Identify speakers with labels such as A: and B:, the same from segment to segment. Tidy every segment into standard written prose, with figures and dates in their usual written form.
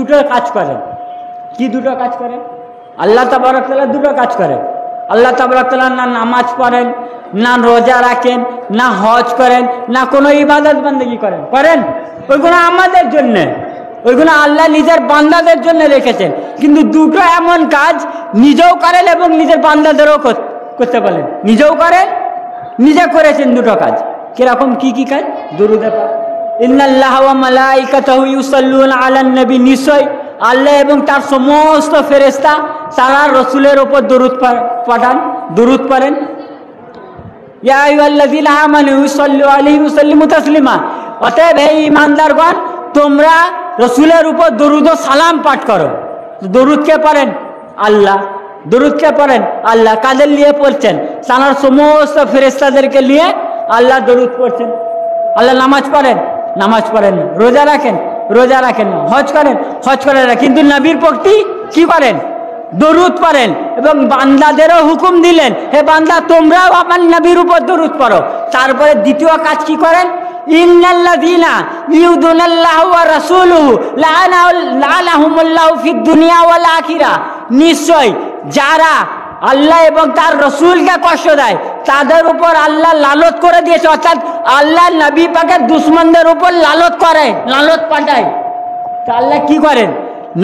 A: দুটো কাজ করেন। কি দুটো কাজ করেন? আল্লাহ তাবারক তাআলা দুটো কাজ করেন। আল্লাহ তাবারক তাআলা না নামাজ পড়েন, না রোজা রাখেন, না হজ করেন, না কোনো ইবাদত বান্দেগি করেন। করেন? ওইগুলো আমাদের জন্যে, ওইগুলো আল্লাহ নিজের বান্দাদের জন্য রেখেছেন। কিন্তু দুটো এমন কাজ নিজেও করেন এবং নিজের বান্দাদেরও করতে বলেন। নিজেও করেন, নিজে করেছেন দুটো কাজ। কিরকম? কি কি কাজ? দুরূদ পাক। ইন্নাল্লাহা ওয়া মালাইকাতাহু ইউসাল্লুনা আলান নবী, নিশ্চয় আল্লাহ এবং তার সমস্ত ফেরেশতা তারা রসুলের উপর দরুদ পাঠান, দরুদ পড়েন। ইয়া আইয়ুহাল্লাযীনা আমানু সাল্লু আলাইহি ওয়া সাল্লিমু তাসলিমা, অতএব হে ঈমানদারগণ তোমরা রসুলের উপর দরুদ ও সালাম পাঠ করো। দরুদ কে পড়েন? আল্লাহ। দরুদ কে পড়েন? আল্লাহ। কাদের নিয়ে পড়ছেন? তার সমস্ত ফেরেশতাদেরকে নিয়ে আল্লাহ দরুদ পড়ছেন। আল্লাহ নামাজ পড়েন? নামাজ পড়েন না। রোজা রাখেন? রোজা রাখেন না। হজ করেন? হজ করেন না। কিন্তু নবীর প্রতি কি করেন? দরুদ পড়েন। এবং বান্দাদেরও হুকুম দিলেন, হে বান্দা তোমরাও আমার নবীর উপর দরুদ পড়ো। তারপরে দ্বিতীয় কাজ কি করেন? ইন্নাল্লাযীনা ইউযুনাল্লাহু ওয়া রাসূলুহু লাআনাহুমুল্লাহু ফিদ দুনিয়া ওয়াল আখিরা, নিশ্চয় যারা আল্লাহ এবং তার রসুলকে কষ্ট দেয় তাদের উপর আল্লাহ লালত করে দিয়েছে। অর্থাৎ আল্লাহ নবী পাকের দুশ্মনদের উপর লালত করে, লালত পাঠায়। তা আল্লাহ কি করেন?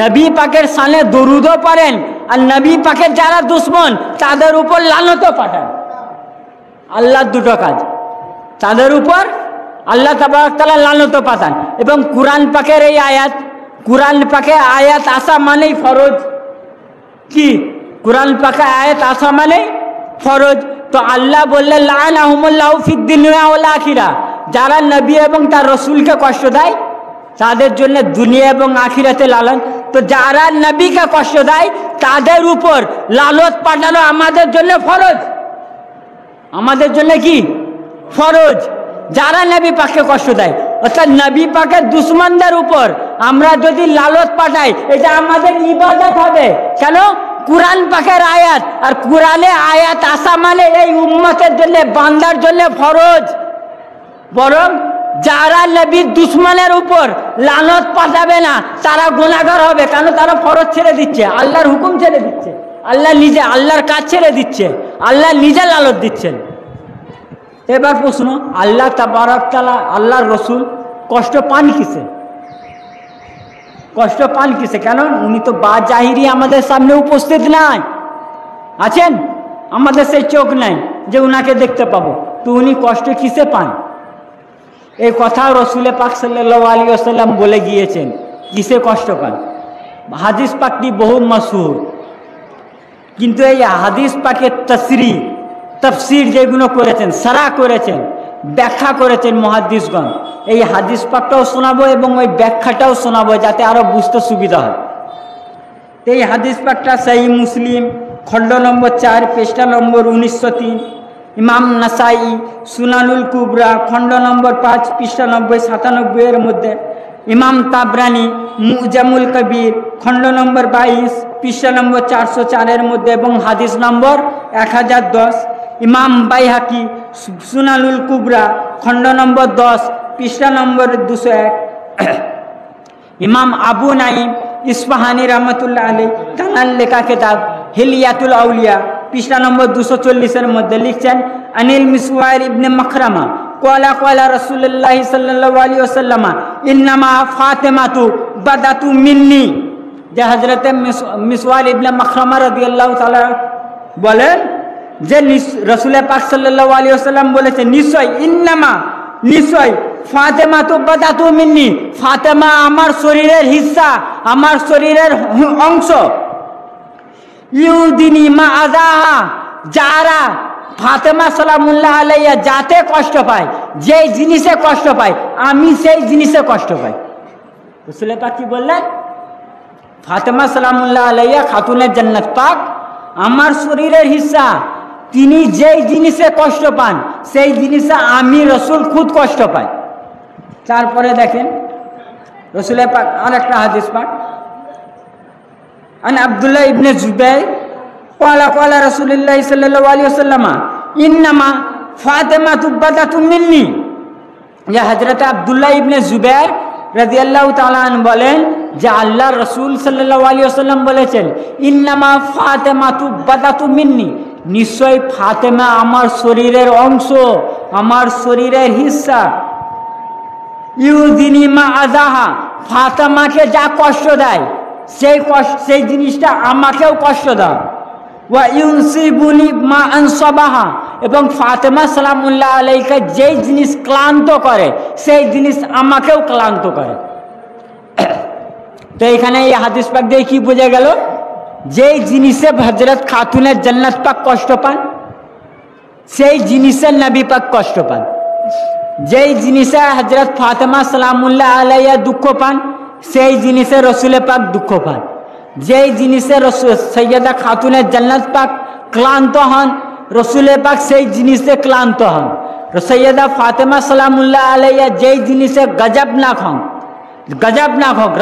A: নবী পাকের সানে দরুদও পড়েন, আর নবী পাকের যারা দুশ্মন তাদের উপর লানতও পাঠান। আল্লাহর দুটো কাজ, তাদের উপর আল্লাহ তাবারক তাআলা লানতও পাঠান। এবং কুরআন পাকের এই আয়াত, কুরআন পাকে আয়াত আসা মানেই ফরজ। কি? কুরআন পাকে আয়াত আসা মানে ফরজ। তো আল্লাহ বললেন লাআনাহুমুল্লাহু ফিদ দুনিয়া ওয়াল আখিরা, যারা নবী এবং তার রসুলকে কষ্ট দেয় তাদের জন্য দুনিয়া এবং আখিরাতে লালন। তো যারা নবীকে কষ্ট দেয় তাদের উপর লালত পাঠানো আমাদের জন্য ফরজ। আমাদের জন্য কি? ফরজ। যারা নবী পাককে কষ্ট দেয়, অর্থাৎ নবী পাকের দুশ্মনদের উপর আমরা যদি লালত পাঠাই এটা আমাদের ইবাদত হবে। কেন? কুরআন পাকের আয়াত, আর কুরআনে আয়াত আসা মানে এই উম্মতের জন্য, বান্দার জন্য ফরজ। বরং যারা নবীর দুশ্মনের উপর লানত পাঠাবে না তারা গুনাহগার হবে। কেন? তারা ফরজ ছেড়ে দিচ্ছে, আল্লাহর হুকুম ছেড়ে দিচ্ছে, আল্লাহ নিজে আল্লাহর কাজ ছেড়ে দিচ্ছে, আল্লাহ নিজে লালত দিচ্ছেন। এবার প্রশ্ন, আল্লাহ তাবারক তাআলা আল্লাহর রসুল কষ্ট পান কিসে? কষ্ট পান কিসে? কেন? উনি তো বাজাহিরি আমাদের সামনে উপস্থিত নাই, আছেন? আমাদের সেই চোখ নাই যে উনাকে দেখতে পাবো। তো উনি কষ্ট কিসে পান? এই কথা রসুল পাক সাল্লাল্লাহু আলাইহি ওয়াসাল্লাম বলে গিয়েছেন। কিসে কষ্ট পান? হাদিস পাকটি বহু মশহুর, কিন্তু এই হাদিস পাকের তাফসীর যেগুলো করেছেন, সারা করেছেন, ব্যাখ্যা করেছেন মুহাদ্দিসগণ, এই হাদিস পাকটাও শোনাবো এবং ওই ব্যাখ্যাটাও শোনাবো যাতে আরো বুঝতে সুবিধা হয়। এই হাদিস পাকটা সহিহ মুসলিম খণ্ড নম্বর 4 পৃষ্ঠা নম্বর 1903, ইমাম নাসাই সুনানুল কুবরা খণ্ড নম্বর 5 পৃষ্ঠা 90-97 এর মধ্যে, ইমাম তাবরানি মুজামুল কবির খণ্ড নম্বর 22 পৃষ্ঠা নম্বর 404 এর মধ্যে এবং হাদিস নম্বর 1010, ইমাম বাইহাকি সুনানুল কুবরা খণ্ড নম্বর 10 পৃষ্ঠা নম্বর 201, ইমাম আবু নাইম ইসফাহানি রহমতুল্লাহ আলাইহি তাঁর লেখা কিতাব হিলিয়াতুল আউলিয়া পৃষ্ঠা নম্বর 240 এর মধ্যে লিখছেন, আনিল মিসওয়ার ইবনে মাখরামা ক্বালা ক্বালা রাসূলুল্লাহ সাল্লাল্লাহু আলাইহি ওয়াসাল্লাম ইন্নামা ফাতিমাতু বাদাতু মিন্নি। যে হযরতে মিসওয়ার ইবনে মাখরামা রাদিয়াল্লাহু তাআলা বলেন যে রাসূল পাক সাল্লাল্লাহু আলাইহি ওয়াসাল্লাম বলেছেন, নিশ্চয় ইন্নামা, নিশ্চয় ফাতিমাতু বাদাতু মিন্নি, ফাতেমা আমার শরীরের হিস্সা, আমার শরীরের অংশ। ইউদিনী মা আযাহা, যারা ফাতেমা সালামুল্লাহ আলাইহা যাতে কষ্ট পায়, যেই জিনিসে কষ্ট পায় আমি সেই জিনিসে কষ্ট পাই। রাসূল পাক কি বললেন? ফাতেমা সালামুল্লাহ আলাইহা খাতুনে জান্নাত পাক আমার শরীরের হিস্সা, তিনি যেই জিনিসে কষ্ট পান সেই জিনিসে আমি রাসূল খুদ কষ্ট পাই। তারপরে দেখেন রাসূল পাক আরেকটা হাদিস পাক, আন আব্দুল্লাহ ইবনে জুবাইর ক্বালা ক্বালা রাসূলুল্লাহ সাল্লাল্লাহু আলাইহি ওয়াসাল্লাম ইন্নামা ফাতিমাতু বাদাতু মিন্নি। যে হযরত আব্দুল্লাহ ইবনে জুবাইর রাদিয়াল্লাহু তাআলা আনহু বলেন, যে আল্লাহ রসুল সাল্লাল্লাহু আলাইহি ওয়াসাল্লাম বলেছেন ইন্নামা ফাতেমাতু বাদাতু মিন্নি, নিশ্চয় ফাতেমা আমার শরীরের অংশ, আমার শরীরের হিস্সা। ইউদিনি মা আযাহা, ফাতেমাকে যা কষ্ট দেয় সেই জিনিসটা আমাকেও কষ্ট দেয়। ওয়া ইউনসিবুনি মা আনসাবাহা, এবং ফাতেমা সালামুল্লাহ আলাইহা যেই জিনিস ক্লান্ত করে সেই জিনিস আমাকেও ক্লান্ত করে। তো এখানে এই হাদিস পাক দিয়ে কি বোঝা গেল? যেই জিনিসে হযরত খাতুনের জান্নাত পাক কষ্ট পান সেই জিনিসে নবী পাক কষ্ট পান। যেই জিনিসে হযরত ফাতেমা সালামুল্লাহ আলাইহা দুঃখ পান সেই জিনিসে রসুল পাক দুঃখ পান। যেই জিনিসে সৈয়দা খাতুনের জান্নাত পাক ক্লান্ত হন রসুল পাক সেই জিনিসে ক্লান্ত হন। সৈয়দা ফাতেমা সালামুল্লাহ আলাইহা যেই জিনিসে গজবনাক হন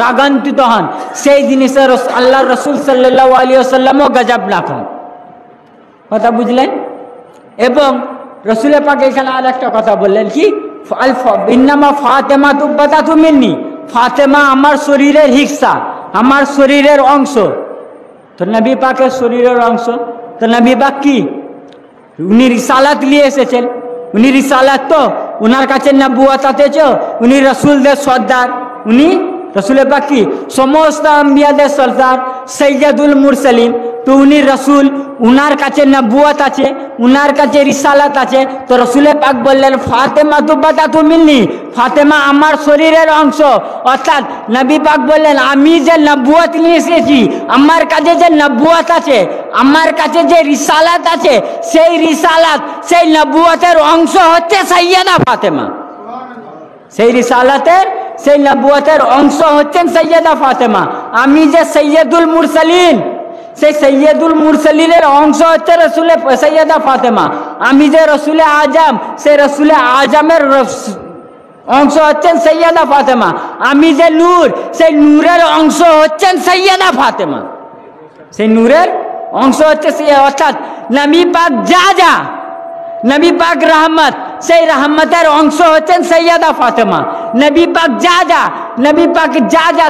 A: রাগান্বিত হন সেই জিনিসে আল্লাহ রসুল সাল্লাল্লাহু আলাইহি ওয়াসাল্লামও গজবনাক হন। কথা বুঝলেন? এবং রসুল পাক এখানে আর একটা কথা বললেন কি, ইন্নামা ফাতেমাতু বাদাতু মিন্নি, ফাতেমা আমার শরীরের হিস্সা, আমার শরীরের অংশ। তো নবী পাকের শরীরের অংশ, তো নবী পাক কি উনি রিসালাত নিয়ে এসেছেন, উনি রিসালাত তো উনার কাছে নবুয়ত আছে, উনি রসুলদের সর্দার, উনি রসুল পাক কি সমস্ত আম্বিয়াদের সর্দার সৈয়দুল মুরসালিন। তো উনি রসুল, উনার কাছে নবুয়ত আছে, উনার কাছে রিসালাত আছে। তো রসুল পাক বললেন ফাতেমা তু বাদাতু মিন্নি, ফাতেমা আমার শরীরের অংশ। অর্থাৎ নবী পাক বললেন আমি যে নবুয়ত নিয়ে এসেছি, আমার কাছে যে নবুয়ত আছে, আমার কাছে যে রিসালাত আছে, সেই রিসালাত সেই নবুয়তের অংশ হচ্ছে সৈয়দা ফাতেমা। সেই রিসালাতের সেই নবুয়তের অংশ হচ্ছেন সৈয়দা ফাতেমা। আমি যে সৈয়দুল মুরসালিন, সেই সৈয়দুল মুরসালিনের অংশ হচ্ছে রসুল সৈয়দা ফাতেমা। আমি যে রসুল আজম, সেই রসুল আজমের অংশ হচ্ছেন সৈয়দা ফাতেমা। আমি যে নূর, সেই নূরের অংশ হচ্ছেন সৈয়দা ফাতেমা। সেই নূরের অংশ হচ্ছে অর্থাৎ নবী পাক যা নবী পাক রহমত, সেই রহমতের অংশ হচ্ছেন সৈয়দা ফাতেমা। নবী পাক নবী পাক যা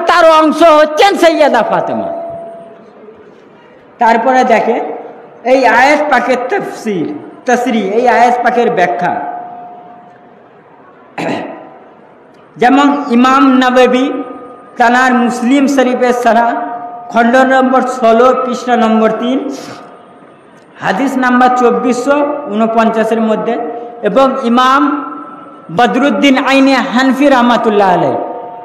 A: তার অংশ হচ্ছেন সৈয়দা ফাতেমা। তারপরে দেখে এই আয়াত পাকের তফসির, এই আয়াত পাকের ব্যাখ্যা। যেমন ইমাম নববী তানার মুসলিম শরীফের সারা খণ্ড নম্বর 16 পৃষ্ঠা নম্বর 3 হাদিস নাম্বার 2449 মধ্যে, এবং ইমাম বদরুদ্দিন আইনে হানফি রহমাতুল্লাহ আলাইহি,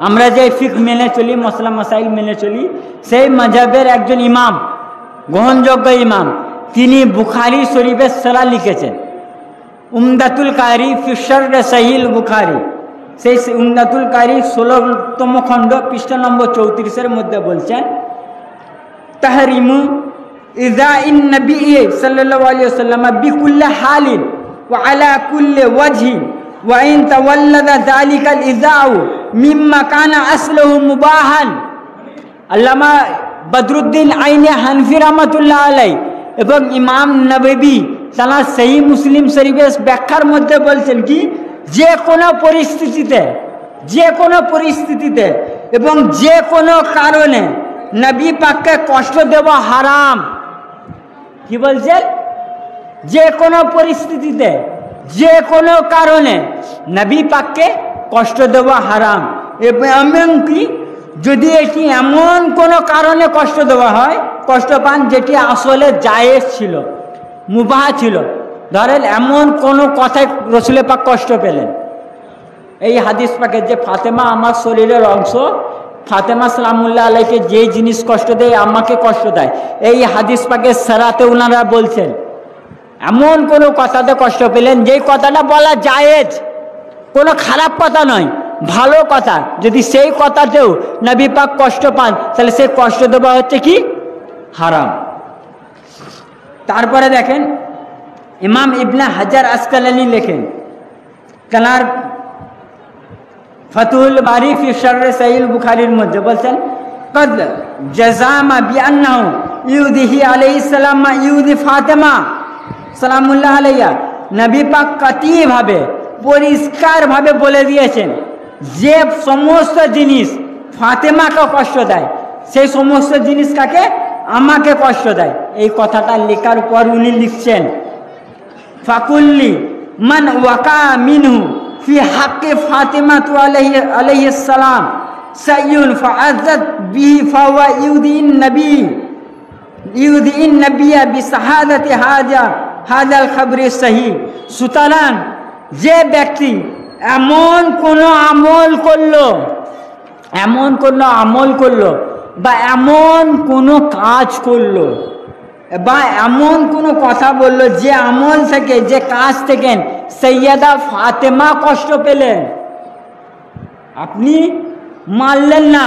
A: আমরা যে ফিকহ মেনে চলি, মসলা মাসাইল মেনে চলি, সেই মাযহাবের একজন ইমাম, গ্রহণযোগ্য ইমাম, তিনি বুখারী শরীফের সারা লিখেছেন। উমদাতুল কারি ফি শরহ সহিহ বুখারী, সেই উমদাতুল কারি 16তম খণ্ড পৃষ্ঠা নম্বর 34 মধ্যে বলছেন তাহরিমু ইযাইন নবী সাল্লাল্লাহু আলাইহি ওয়াসাল্লাম বিকুল্লি হালিন ওয়া আলা কুল্লি ওয়াজহিন ওয়া ইন তাওয়াল্লাদা যালিকাল ইযাউ মিম্মা কানা আসলুহু মুবাহান। আল্লামা বদরুদ্দিন আইনে হানফি রহমাতুল্লাহ আলাইহি এবং ইমাম নববী তারা সহিহ মুসলিম শরীফের ব্যাখ্যার মধ্যে বলছেন কি, যে কোনো পরিস্থিতিতে এবং যে কোনো কারণে নবী পাককে কষ্ট দেওয়া হারাম। কি বলছেন? যে কোনো পরিস্থিতিতে যে কোনো কারণে নবী পাককে কষ্ট দেওয়া হারাম। এমনকি যদি এটি এমন কোনো কারণে কষ্ট দেওয়া হয়, কষ্ট পান যেটি আসলে জায়েজ ছিল, মুবাহ ছিল, ধরেন এমন কোনো কথায় রসুল পাক কষ্ট পেলেন, এই হাদিস পাকের যে ফাতেমা আমার শরীরের অংশ, ফাতেমা সালামুল্লাহ আলাইকে যে জিনিস কষ্ট দেয় আমাকে কষ্ট দেয়, এই হাদিস পাকের সারাতে ওনারা বলছেন এমন কোনো কথাতে কষ্ট পেলেন যেই কথাটা বলা জায়েজ, কোনো খারাপ কথা নয়, ভালো কথা, যদি সেই কথাতেও নবী পাক কষ্ট পান তাহলে সেই কষ্ট দেওয়া হচ্ছে কি হারাম। তারপরে দেখেন ইমাম ইবনে হাজার আসকালানি লেখেন কানার ফাতুল বারি ফি শরহ সহিহ বুখারীর মধ্যে বলছেন কদ জাযামা বিআন্নাহু ইউদিহি আলাইহিস সালাম মা ইউদি ফাতেমা সালামুল্লাহ আলাইহা, নবী পাক কতিভাবে পরিষ্কারভাবে বলে দিয়েছেন যে সমস্ত জিনিস ফাতেমাকে কষ্ট দেয়, সেই সমস্ত জিনিস কাকে? আমাকে কষ্ট দেয়। এই কথাটা লেখার পর উনি লিখছেন ফাকুল্লি মান ওয়াকা মিনহু ফি হাক্কি ফাতিমা আলাইহিস সালাম সাইয়ুন ফাআযাত বিহি ফাওয়া ইউদিন নবিয়া বিশাহাদাতি হাদাল খবরে সহি। সুতরাং যে ব্যক্তি এমন কোনো আমল করলো বা এমন কোনো কাজ করলো বা এমন কোনো কথা বললো যে আমল থেকে, যে কাজ থেকে সৈয়দা ফাতেমা কষ্ট পেলেন। আপনি মারলেন না,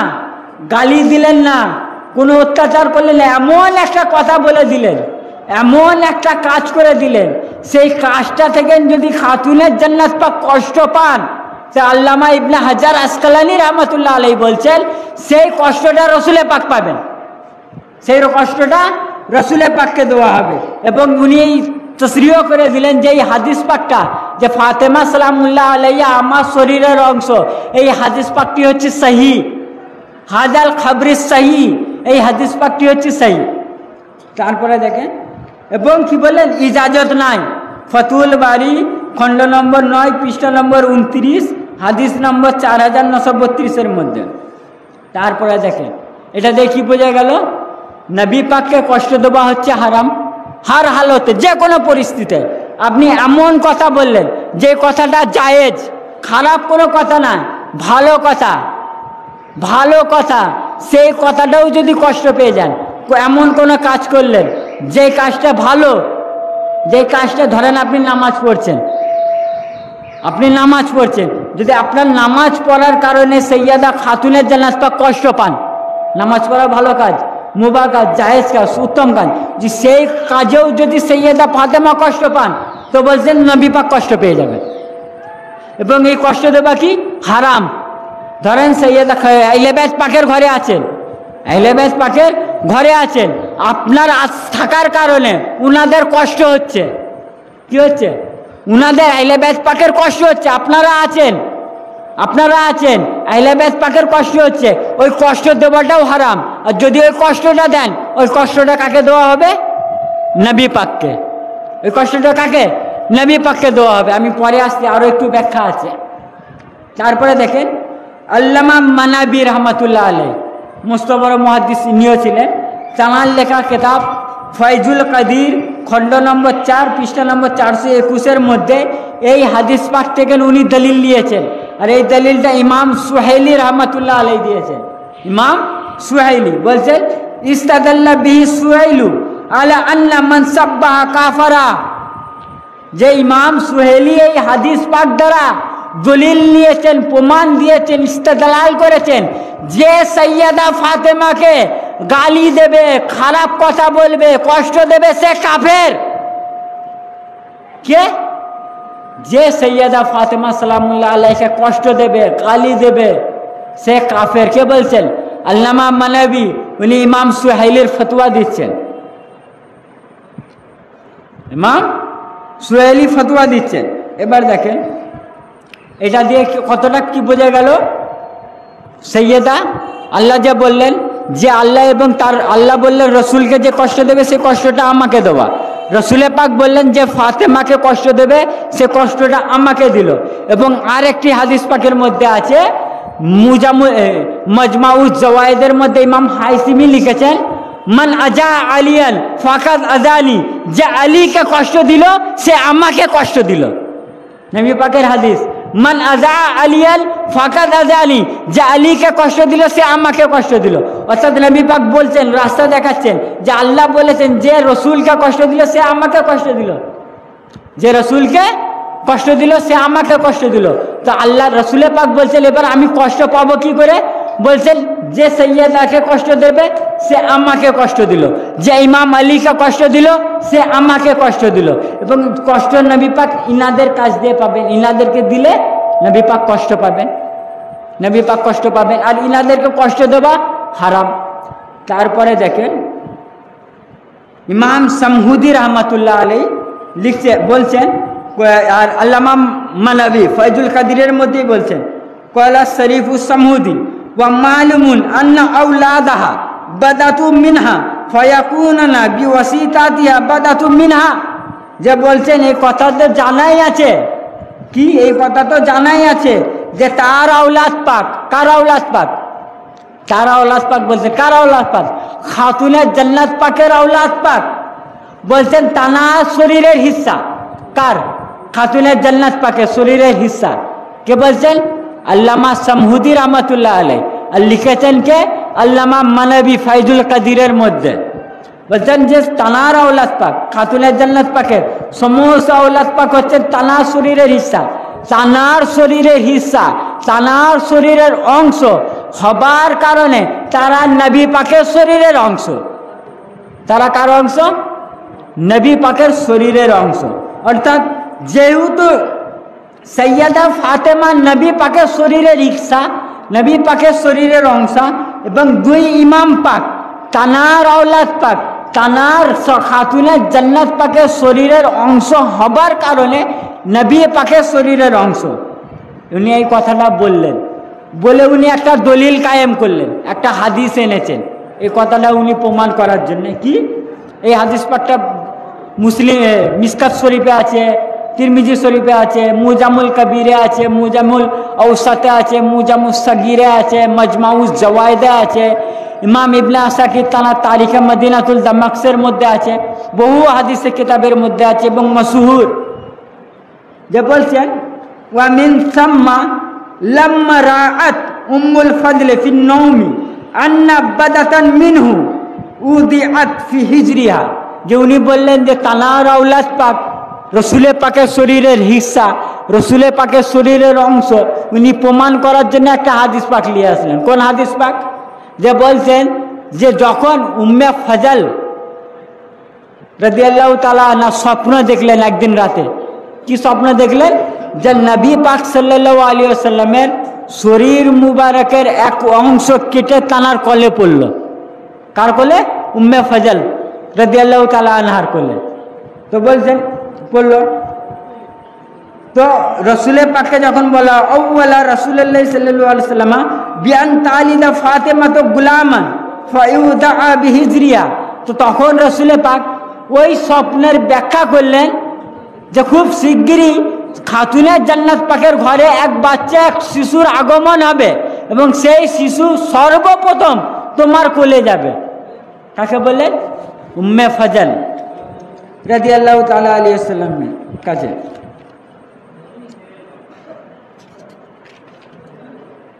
A: গালি দিলেন না, কোনো অত্যাচার করলেন না, এমন একটা কথা বলে দিলেন, এমন একটা কাজ করে দিলেন, সেই কাজটা থেকে যদি খাতুনের জান্নাত পাক কষ্ট পান, সে আল্লামা ইবনে হাজার আসকালানী রহমতুল্লাহ আলাইহি বলছেন সেই কষ্টটা রসুলে পাক পাবেন, সেই কষ্টটা রসুলে পাককে দেওয়া হবে। এবং উনি এই তসরিহ করে দিলেন যে এই হাদিস পাকটা, যে ফাতেমা সালামুল্লাহ আলাইহা আমার শরীরের অংশ, এই হাদিস পাকটি হচ্ছে সহি, হাদাল খবরে সহি, এই হাদিস পাকটি হচ্ছে সহি। তারপরে দেখেন এবং কি বললেন, ইজাজত নাই, ফতুল বাড়ি খণ্ড নম্বর 9 পৃষ্ঠা নম্বর 29 হাদিস নম্বর 4932 মধ্যে। তারপরে দেখেন এটা দিয়ে কি বোঝা গেল? নবী পাককে কষ্ট দেওয়া হচ্ছে হারাম, হার হালতে, যে কোনো পরিস্থিতিতে। আপনি এমন কথা বললেন যে কথাটা জায়েজ, খারাপ কোনো কথা না, ভালো কথা, সেই কথাটাও যদি কষ্ট পেয়ে যান, এমন কোনো কাজ করলেন যে কাজটা ভালো, যে কাজটা ধরেন আপনি নামাজ পড়ছেন, যদি আপনার নামাজ পড়ার কারণে সৈয়দা খাতুনের জান্নাত পাক কষ্ট পান, নামাজ পড়া ভালো কাজ, মুবারক কাজ, জায়েজ কাজ, উত্তম কাজ, যে সেই কাজেও যদি সৈয়দা ফাতেমা কষ্ট পান তো বলছেন নবী পাক কষ্ট পেয়ে যাবেন। এবং এই কষ্ট দেওয়া কি হারাম। ধরেন সৈয়দা আহলে বাইত পাকের ঘরে আছেন, আপনার থাকার কারণে উনাদের কষ্ট হচ্ছে, কি হচ্ছে? উনাদের আহলে বাইত পাকের কষ্ট হচ্ছে, আপনারা আছেন আহলে বাইত পাকের কষ্ট হচ্ছে, ওই কষ্ট দেওয়াটাও হারাম। আর যদি ওই কষ্টটা দেন, ওই কষ্টটা কাকে দেওয়া হবে? নবী পাককে। ওই কষ্টটা কাকে? নবী পাককে দেওয়া হবে। আমি পরে আসতে আরো একটু ব্যাখ্যা আছে। তারপরে দেখেন আল্লামা মানাবী রহমতুল্লাহ আলাইহি মস্ত বড় মুহাদ্দিস নিয়ে ছিলেন, তাঁর লেখা কিতাব ফয়জুল কাদির খণ্ড নম্বর 4 পৃষ্ঠা নম্বর 421 মধ্যে এই হাদিস পাক থেকে উনি দলিল নিয়েছেন। আর এই দলিলটা ইমাম সুহাইলি রহমতুল্লাহ আলাইহি দিয়েছেন। ইমাম সুহাইলি বলছেন ইস্তাদাল্লা বিহি সুহাইলু আলা আন্না মান সাব্বাহা কাফারা। যে ইমাম সুহাইলি এই হাদিস পাক দ্বারা দলিল নিয়েছেন, প্রমাণ দিয়েছেন, ইস্তেদলাল করেছেন যে সৈয়দা ফাতেমাকে গালি দেবে, খারাপ কথা বলবে, কষ্ট দেবে, সে কাফের। কে? যে সৈয়দা ফাতেমা সালামুল্লাহ আলাইহিকে কষ্ট দেবে, গালি দেবে, সে কাফের। কে বলছেন? আল্লামা মানবী, উনি ইমাম সুহাইলির ফতোয়া দিচ্ছেন। ইমাম সুহাইলি ফতোয়া দিচ্ছেন। এবার দেখেন এটা দিয়ে কতটা কি বোঝা গেল? সৈয়দা আল্লাহ যে বললেন যে আল্লাহ এবং তার আল্লাহ বললেন রসুলকে যে কষ্ট দেবে সে কষ্টটা আমাকে দেওয়া, রসুলে পাক বললেন যে ফাতেমাকে কষ্ট দেবে সে কষ্টটা আমাকে দিল। এবং আর একটি হাদিস পাকের মধ্যে আছে মজমাউজ জওয়ায়েদের মধ্যে ইমাম হাইসিমি লিখেছেন মান আজা আলিয়ান ফাকাদ আজানি, যে আলীকে কষ্ট দিল সে আমাকে কষ্ট দিল। নবী পাকের হাদিস, মান আজা আলিয়ান ফাকাদ আজানি, যে আলীকে কষ্ট দিল সে আমাকে কষ্ট দিল। অর্থাৎ নবী পাক বলছেন, রাস্তা দেখাচ্ছেন যে আল্লাহ বলেছেন যে রসুলকে কষ্ট দিল সে আমাকে কষ্ট দিল, যে রসুলকে কষ্ট দিল সে আমাকে কষ্ট দিল। তো আল্লাহ রসুলে পাক বলছেন এবার আমি কষ্ট পাবো কি করে? বলছেন যে সৈয়দাকে কষ্ট দেবে সে আমাকে কষ্ট দিল, যে ইমাম আলীকে কষ্ট দিল সে আমাকে কষ্ট দিল। এবং কষ্ট নবী পাক ইনাদের কাজ দিয়ে পাবেন, ইনাদেরকে দিলে নবী পাক কষ্ট পাবেন, নবী পাক কষ্ট পাবেন। আর ইনাদেরকে কষ্ট দেওয়া হারাম। তারপরে দেখেন ইমাম সামহুদি রহমতুল্লাহ আলাইহি লিখছে, বলছেন, আর আল্লামা মানবী ফয়জুল কাদিরের মধ্যেই বলছেন কয়লা শরীফুস সামহুদি
B: ওয়া মালুমুন আন্না আওলাদাহা বাদাতু মিনহা ফায়াকুনুনা বিওয়াসিতাতিহা বাদাতু মিনহা।
A: যে বলছেন এই কথা তো জানাই আছে,
B: কি এই কথা তো জানাই আছে
A: যে তার আওলাদ পাক। কার আওলাদ পাক? তার আওলাদ পাক বলছে। কার আওলাদ পাক? খাতুনে জান্নাত পাকের আওলাদ পাক। বলছেন তানার শরীরের হিস্সা। কার? খাতুনে জান্নাত পাকের শরীরের হিস্সা। কে বলছেন? আল্লামা সামহুদি রহমাতুল্লাহ আলাই। আর লিখেছেন কে? আল্লামা মানবী ফাইজুল কাদিরের মধ্যে। বলছেন যে তানার আওলাদ পাক, খাতুনে জান্নাত পাকের সমস্ত আওলাদ পাক হচ্ছেন তানার শরীরের হিস্সা। তানার শরীরের হিস্সা, তানার শরীরের অংশ হবার কারণে তারা নবী পাকের শরীরের অংশ। তারা কার অংশ? নবী পাকের শরীরের অংশ। অর্থাৎ যেহেতু সৈয়দা ফাতেমা নবী পাকের শরীরের হিস্সা, নবী পাকের শরীরের অংশ, এবং দুই ইমাম পাক তানার আওলাদ পাক, তানার খাতুনে জান্নাত পাকের শরীরের অংশ হবার কারণে নবী পাকের শরীরের অংশ। উনি এই কথাটা বললেন, বলে উনি একটা দলিল কায়েম করলেন, একটা হাদিস এনেছেন এই কথাটা উনি প্রমাণ করার জন্য। কি এই হাদিস পাকটা মুসলিম মিসকাত শরীফে আছে, তিরমিজি শরীফে আছে, মুজামুল কবিরে আছে, মুজামুল আউসাতে আছে, মুজামুল সগীরে আছে, মজমাউস জওয়াইদে আছে, ইমাম ইবনে আসাকির তানার তারিখে মদিনাতুল দামাকসের মধ্যে আছে, বহু হাদিসের কিতাবের মধ্যে আছে এবং মশহুর। যে বলছেন ওয়া মিন সাম্মা লাম্মা রাআত উম্মুল ফাদল ফি নওমি আন্না বাদাতান মিনহু উদিআত ফি হিজরিহা। যে উনি বললেন যে তানার আওলাদ পাক রসুলে পাকের শরীরের হিস্সা, রসুলে পাকের শরীরের অংশ। উনি প্রমাণ করার জন্য একটা হাদিস পাক নিয়ে আসলেন। কোন হাদিস পাক? যে বলছেন যে যখন উম্মে ফজল রাদিয়াল্লাহু তাআলা না স্বপ্ন দেখলেন একদিন রাতে। কি স্বপ্ন দেখলেন? যে নবী পাক সাল্লাল্লাহু আলাইহি ওয়াসাল্লামের শরীর মুবারকের এক অংশ কেটে তানার কোলে পড়ল। কার কোলে? উম্মে ফজল রাদিয়াল্লাহু তাআলা আনহার কোলে। তো বলছেন পড়ল। তো রসুলের পাককে যখন বলা আউওয়ালা রাসূলুল্লাহ সাল্লাল্লাহু আলাইহি ওয়াসাল্লাম বিআন তালিদা ফাতেমা তো গুলামান ফায়ুদা বিহিজরিয়া। তো তখন রসুলের পাক ওই স্বপ্নের ব্যাখ্যা করলেন যে খুব শিগগিরই খাতুনে জান্নাত পাকের ঘরে এক বাচ্চা, এক শিশুর আগমন হবে এবং সেই শিশু সর্বপ্রথম তোমার কোলে যাবে। কাকে বললেন? উম্মে ফজল রাদিয়াল্লাহু তাআলা আলাইহি ওয়াসাল্লামের কাছে।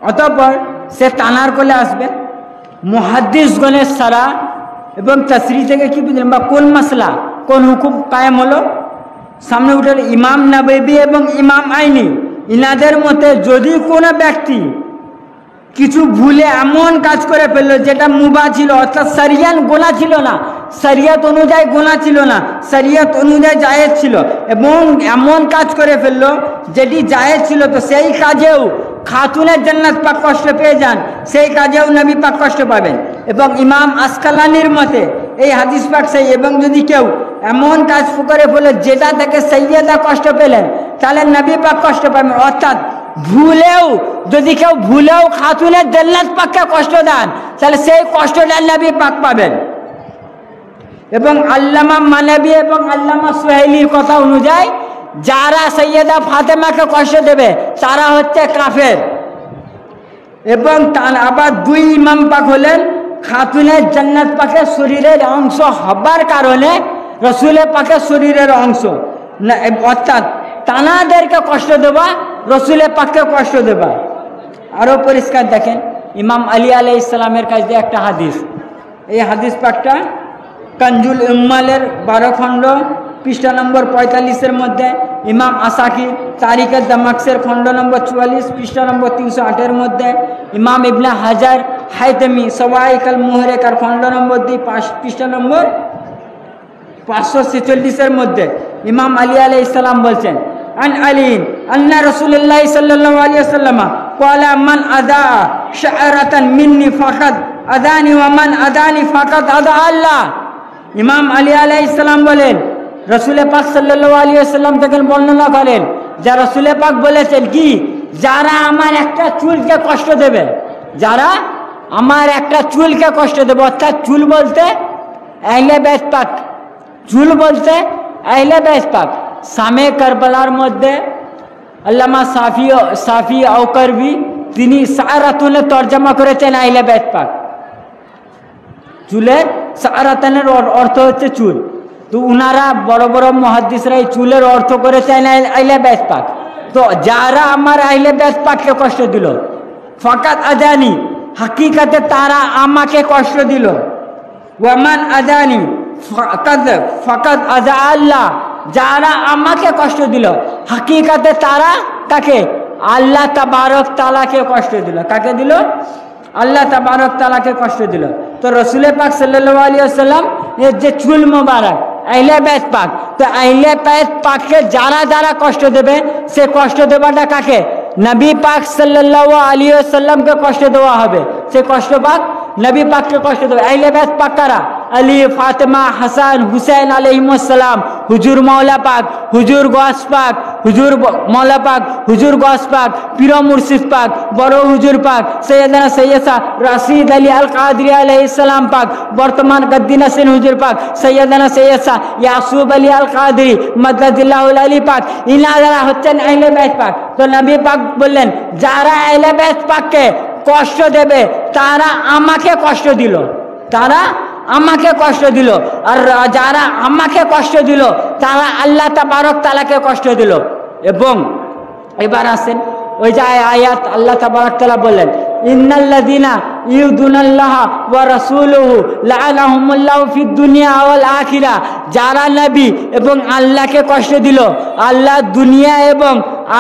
A: অতঃপর সে তানার কোলে আসবে। মুহাদ্দিসগণের সারা এবং তাসরিহ থেকে কি বুঝলেন বা কোন মাসলা, কোন হুকুম কায়েম হলো? সামনে উঠে ইমাম নববী এবং ইমাম আইনি, ইনাদের মতে যদি কোনো ব্যক্তি কিছু ভুলে এমন কাজ করে ফেললো যেটা মুবাহ ছিল, অর্থাৎ শরিয়াত গোনা ছিল না, শরিয়াত অনুযায়ী গোনা ছিল না, শরিয়াত অনুযায়ী জায়েজ ছিল, এবং এমন কাজ করে ফেললো যেটি জায়েজ ছিল, তো সেই কাজেও খাতুনের জান্নাত পাক কষ্ট পেয়ে যান, সেই কাজেও নবী পাক কষ্ট পাবেন। এবং ইমাম আসকালানির মতে এই হাদিস পাক সেই। এবং যদি কেউ এমন কাজ করে ফেলে যেটা থেকে সৈয়দা কষ্ট পেলেন, তাহলে নবী পাক কষ্ট পাবেন। অর্থাৎ ভুলেও যদি কেউ ভুলেও খাতুনের জান্নাত পাককে কষ্ট দেন, তাহলে সেই কষ্টটা নবী পাক পাবেন। এবং আল্লামা মানবী এবং আল্লামা সুহাইলির কথা অনুযায়ী যারা সৈয়দা ফাতেমাকে কষ্ট দেবে তারা হচ্ছে কাফের। এবং তার আবার দুই ইমাম পাক হলেন খাতুনের জান্নাত পাকের শরীরের অংশ হবার কারণে রসুলের পাকের শরীরের অংশ। অর্থাৎ তানাদেরকে কষ্ট দেবা, রসুলের পাককে কষ্ট দেবা। আরও পরিষ্কার দেখেন ইমাম আলী আলাইহিস সালামের কাছে একটা হাদিস। এই হাদিস পাকটা কানজুল উম্মালের 12 খণ্ড পৃষ্ঠা নম্বর 45-এর মধ্যে, ইমাম আসাকির তারিখে দামাকসের খণ্ড নম্বর 44 পৃষ্ঠা নম্বর 308-এর মধ্যে, ইমাম ইবনে হাজার হাইতমি সওয়াইকাল মুহরিকার খণ্ড নম্বর 2 পৃষ্ঠা নম্বর 546-এর মধ্যে ইমাম আলী আলাইহিস সালাম বলছেন আন আলী আন্না রাসূলুল্লাহ সাল্লাল্লাহু আলাইহি ওয়াসাল্লাম ক্বালা মান আদা শা'রাতান মিন্নি ফাকাদ আদানি ওয়া মান আদানি ফাকাদ আদা আল্লাহ। ইমাম আলী আলাইহিস সালাম বলেন রসুল পাক সাল্লাল্লাহু আলাইহি ওয়াসাল্লাম থেকে বর্ণনা করেন যা রসুল পাক বলেছেন কি, যারা আমার একটা চুলকে কষ্ট দেবে, যারা আমার একটা চুলকে কষ্ট দেবে, অর্থাৎ চুল বলতে আহলে বাইত পাক, চুল বলতে আহলে বাইত পাক। শামে কারবালার মধ্যে আল্লামা সাফি আওকারবি তিনি সারাতুনে তর্জমা করেছেন আহলে বাইত পাক। চুলের সারাতানের অর্থ হচ্ছে চুল। তো উনারা বড় বড় মুহাদ্দিসরা এই চুলের অর্থ করেছেন আহলে বাইত পাক। তো যারা আমার আহলে বাইত পাককে কষ্ট দিল, ফাকাত আজানি, হাকিকাতে তারা আমাকে কষ্ট দিল। ওয়ামান আজানি ফাকাত আজা আল্লাহ, যারা আমাকে কষ্ট দিল, হাকিকাতে তারা কাকে? আল্লাহ তাবারক তাআলাকে কষ্ট দিল। কাকে দিল? আল্লাহ তাবারক তাআলাকে কষ্ট দিল। তো রাসূল পাক সাল্লাল্লাহু আলাইহি ওয়াসাল্লাম এর যে চুল মোবারক আহলে বাইত পাক, তো আহলে বাইত পাককে যারা যারা কষ্ট দেবে, সে কষ্ট দেওয়াটা কাকে? নবী পাক সাল্লাল্লাহু আলাইহি ওয়াসাল্লামকে কষ্ট দেওয়া হবে। সে কষ্ট পাক নবী পাককে কষ্ট দেবে। আহলে বাইত পাক কারা? আলী, ফাতেমা, হাসান, হুসাইন আলাইহিমুসসালাম, হুজুর মাওলা পাক, হুজুর গস পাক, হুজুর মাওলা পাক, হুজুর গস পাক, পীর মুর্শিদ পাক, বড় হুজুর পাক, সৈয়দনা সৈয়দা রশিদ আলী আল কাদরি আলাইহিস সালাম পাক, বর্তমান গদ্দি নসিন হুজুর পাক, সৈয়দনা সৈয়দা ইয়াসুব আলী আল কাদরি মাদাদিল্লাহুল আলী পাক, ইনারা হচ্ছেন আহলে বাইত পাক। তো নবী পাক বললেন, যারা আহলে বাইত পাককে কষ্ট দেবে তারা আমাকে কষ্ট দিল, তারা আমাকে কষ্ট দিল। আর যারা আমাকে কষ্ট দিল তারা আল্লাহ তাবারক তাআলাকে কষ্ট দিল। এবং এবার আসেন ওই যে আয়াত, আল্লাহ তাবারক তাআলা বললেন, ইন্নাল্লাযীনা ইউযুনাল্লাহা ওয়া রাসূলুহু লাআনাহুমুল্লাহু ফিদ দুনিয়া ওয়াল আখিরা, যারা নবী এবং আল্লাহকে কষ্ট দিল, আল্লাহ দুনিয়া এবং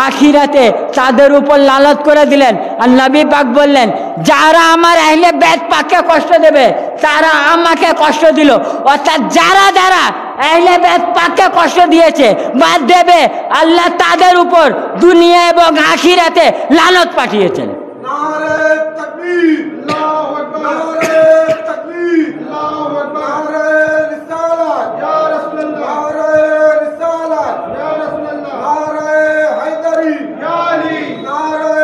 A: আখিরাতে তাদের উপর লানত করে দিলেন। আর নবী পাক বললেন, যারা আমার আহলে বাইত পাককে কষ্ট দেবে তারা আমাকে কষ্ট দিল। অর্থাৎ যারা যারা আহলে বাইত পাককে কষ্ট দিয়েছে বা দেবে, আল্লাহ তাদের উপর দুনিয়া এবং আখিরাতে লানত পাঠিয়েছেন।
C: নারে তাকবীর, আল্লাহু আকবার, নারে তাকবীর, আল্লাহু আকবার, নারে রিসালাত, ইয়া রাসূলুল্লাহ, নারে রিসালাত, ইয়া রাসূলুল্লাহ, নারে হায়দারি, ইয়া আলী, নারে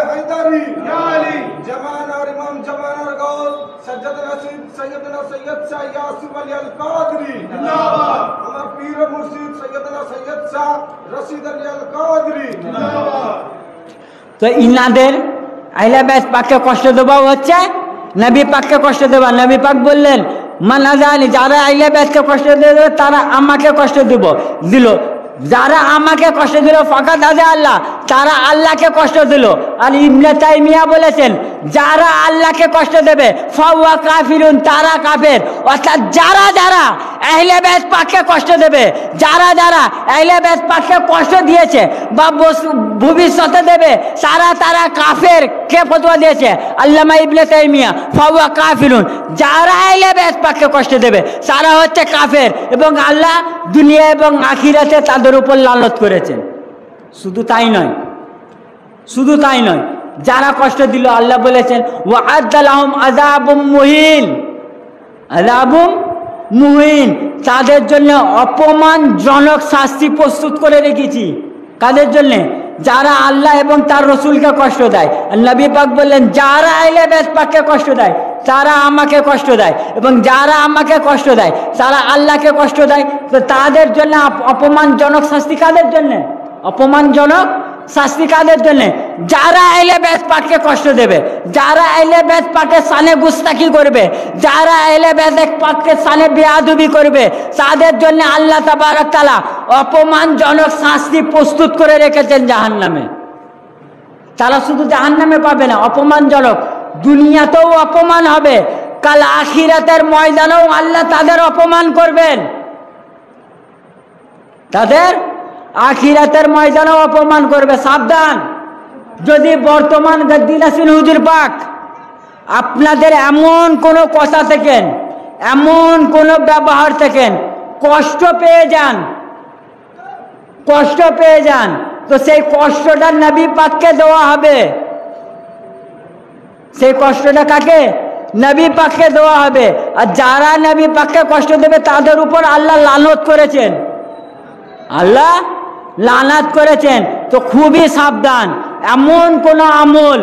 C: হায়দারি, ইয়া আলী। জামান আর ইমাম জামান আর গাউস সজ্জাদ রশিদ সৈয়দনা সৈয়দ শাহ ইয়াসুফ আলী আল কাদরি জিন্দাবাদ। আমার পীর মুর্শিদ সৈয়দনা সৈয়দ শাহ রশিদ আলী আল কাদরি জিন্দাবাদ।
A: তো ইনাদের আহলে বাইত পাককে কষ্ট দেওয়াও হচ্ছে নবী পাককে কষ্ট দেওয়া। নবী পাক বললেন, মান আযানি, যারা আহলে বাইতকে কষ্ট দেবে তারা আমাকে কষ্ট দিল। যারা আমাকে কষ্ট দিল ফাকাত আজা আল্লাহ, তারা আল্লাহকে কষ্ট দিল। আর ইবনে তাইমিয়া বলেছেন, যারা আল্লাহকে কষ্ট দেবে ফাওয়া কাফিরুন, তারা কাফের। অর্থাৎ যারা যারা আহলে বাইত পাককে কষ্ট দেবে, যারা যারা আহলে বাইত পাককে কষ্ট দিয়েছে বা ভবিষ্যতে দেবে, তারা কাফের। কে ফতোয়া দিয়েছে? আল্লামা ইবনে তাইমিয়া। ফাওয়া কাফিরুন, যারা আহলে বাইত পাককে কষ্ট দেবে তারা হচ্ছে কাফের, এবং আল্লাহ দুনিয়া এবং আখিরাতে তাদের উপর লানত করেছেন। শুধু তাই নয়, শুধু তাই নয়, যারা কষ্ট দিল আল্লাহ বলেছেন, ওয়া'আদ্দা লাহুম আযাবুম মুহিন, আযাবুম মুহিন, তাদের জন্য অপমানজনক শাস্তি প্রস্তুত করে রেখেছি। কাদের জন্য? যারা আল্লাহ এবং তার রসুলকে কষ্ট দেয়। নবী পাক বললেন, যারা আহলে বাইত পাককে কষ্ট দেয় তারা আমাকে কষ্ট দেয়, এবং যারা আমাকে কষ্ট দেয় তারা আল্লাহকে কষ্ট দেয়। তো তাদের জন্য অপমানজনক শাস্তি কাদের জন্য? অপমানজনক শাস্তি কাদের জন্য? যারা আহলে বাইত পাককে কষ্ট দেবে, যারা আহলে বাইত পাকের শানে গুস্তাখি করবে, যারা আহলে বাইত পাককে শানে বেয়াদবি করবে, তাদের জন্য আল্লাহ তাবারক তাআলা অপমানজনক শাস্তি প্রস্তুত করে রেখেছেন জাহান্নামে। তারা শুধু জাহান্নামে পাবে না, অপমানজনক দুনিয়াতেও অপমান হবে, কাল আখিরাতের ময়দানেও আল্লাহ তাদের অপমান করবেন। তাদের আখিরাতের ময়দানেও অপমান করবে। সাবধান, যদি বর্তমান গদ্দি নসিন হুজুর পাক আপনাদের এমন কোনো কথা থেকেন, এমন কোনো ব্যবহার থেকেন কষ্ট পেয়ে যান, কষ্ট পেয়ে যান, তো সেই কষ্টটা নবী পাককে দেওয়া হবে। সেই কষ্টটা কাকে? নবী পাককে দেওয়া হবে। আর যারা নবী পাককে কষ্ট দেবে তাদের উপর আল্লাহ লানত করেছেন, আল্লাহ লানাত করেছেন। তো খুবই সাবধান, এমন কোনো আমল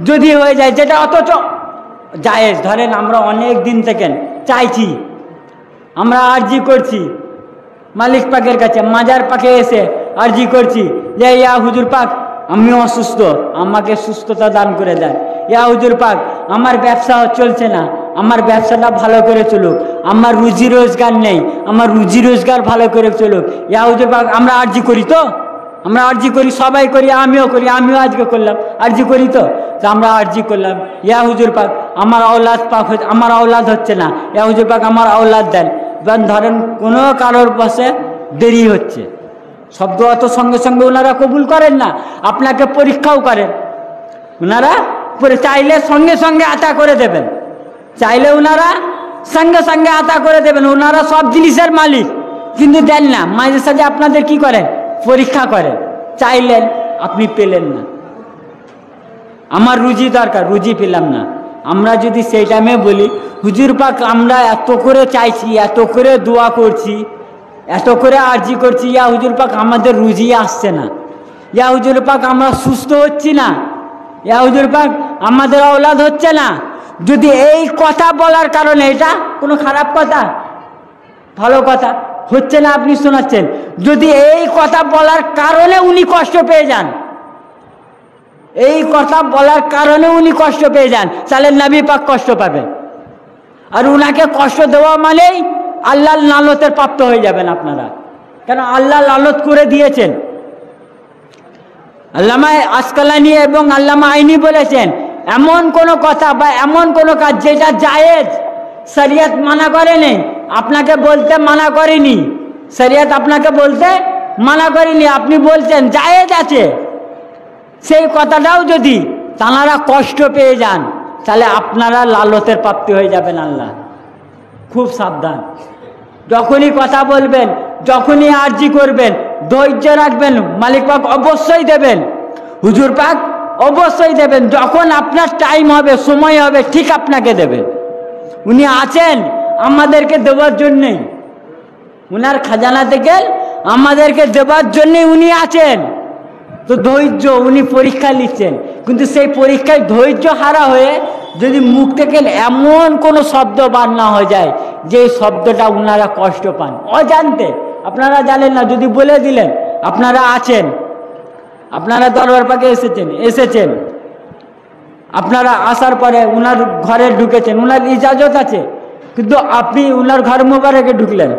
A: যদি হয়ে যায়, যেটা অথচ জায়েজ। ধরেন আমরা অনেক দিন থেকে চাইছি, আমরা আরজি করছি মালিক পাকের কাছে, মাজার পাকে এসে আরজি করছি যে ইয়া হুজুর পাক আমি অসুস্থ, আমাকে সুস্থতা দান করে দেন। ইয়া হুজুর পাক আমার ব্যবসা চলছে না, আমার ব্যবসাটা ভালো করে চলুক, আমার রুজি রোজগার নেই, আমার রুজি রোজগার ভালো করে চলুক। ইয়া হুজুর পাক আমরা আরজি করি তো, আমরা আরজি করি, সবাই করি, আমিও করি, আমিও আজকে করলাম, আরজি করি তো আমরা আরজি করলাম ইয়া হুজুর পাক আমার আওলাদ পাক, আমার আওলাদ হচ্ছে না, ইয়া হুজুর পাক আমার আওলাদ দেন। ধরেন কোনো কারোর বসে দেরি হচ্ছে, শব্দ অত সঙ্গে সঙ্গে ওনারা কবুল করেন না, আপনাকে পরীক্ষাও করেন। ওনারা চাইলে সঙ্গে সঙ্গে আতা করে দেবেন, চাইলে ওনারা সঙ্গে সঙ্গে আতা করে দেবেন, ওনারা সব জিনিসের মালিক, কিন্তু দেন না। মাঝে সাঝে আপনাদের কি করেন, পরীক্ষা করেন, চাইলেন আপনি পেলেন না, আমার রুজি দরকার, রুজি পেলাম না। আমরা যদি সেই টাইমে বলি হুজুর পাক আমরা এত করে চাইছি, এত করে দোয়া করছি, এত করে আরজি করছি, ইয়া হুজুর পাক আমাদের রুজি আসছে না, ইয়া হুজুর পাক আমরা সুস্থ হচ্ছি না, ইয়া হুজুর পাক আমাদের আওলাদ হচ্ছে না। যদি এই কথা বলার কারণে, এটা কোনো খারাপ কথা, ভালো কথা, হচ্ছে না আপনি শোনাচ্ছেন, যদি এই কথা বলার কারণে উনি কষ্ট পেয়ে যান, এই কথা বলার কারণে উনি কষ্ট পেয়ে যান, তাহলে নবী পাক কষ্ট পাবেন। আর উনাকে কষ্ট দেওয়া মানেই আল্লাহর লানতের প্রাপ্ত হয়ে যাবেন আপনারা, কেন আল্লাহ লানত করে দিয়েছেন। আল্লামা আসকালানী এবং আল্লামা আইনি বলেছেন, এমন কোনো কথা বা এমন কোনো কাজ যেটা জায়েজ, শরিয়ত মানা করেনি, আপনাকে বলতে মানা করেনি, শরিয়ত আপনাকে বলতে মানা করেনি, আপনি বলছেন জায়েজ আছে, সেই কথাটাও যদি তাঁরা কষ্ট পেয়ে যান, তাহলে আপনারা লালতের প্রাপ্তি হয়ে যাবেন। আল্লাহ খুব সাবধান, যখনই কথা বলবেন, যখনই আরজি করবেন, ধৈর্য রাখবেন, মালিক পাক অবশ্যই দেবেন, হুজুর পাক অবশ্যই দেবেন। যখন আপনার টাইম হবে, সময় হবে, ঠিক আপনাকে দেবেন। উনি আছেন আমাদেরকে দেওয়ার জন্যেই, উনার খাজানা থেকে আমাদেরকে দেওয়ার জন্যই উনি আছেন। তো ধৈর্য, উনি পরীক্ষা নিচ্ছেন, কিন্তু সেই পরীক্ষায় ধৈর্য হারা হয়ে যদি মুখ থেকে এমন কোনো শব্দ বার না হয়ে যায় যে শব্দটা উনারা কষ্ট পান অজান্তে, আপনারা জানেন না, যদি বলে দিলেন আপনারা আছেন, আপনারা দরবার পাকে এসেছেন, আপনারা আসার পরে উনার ঘরে ঢুকেছেন, উনার ইজাজত আছে, কিন্তু আপনি উনার ঘর মোবারকে ঢুকলেন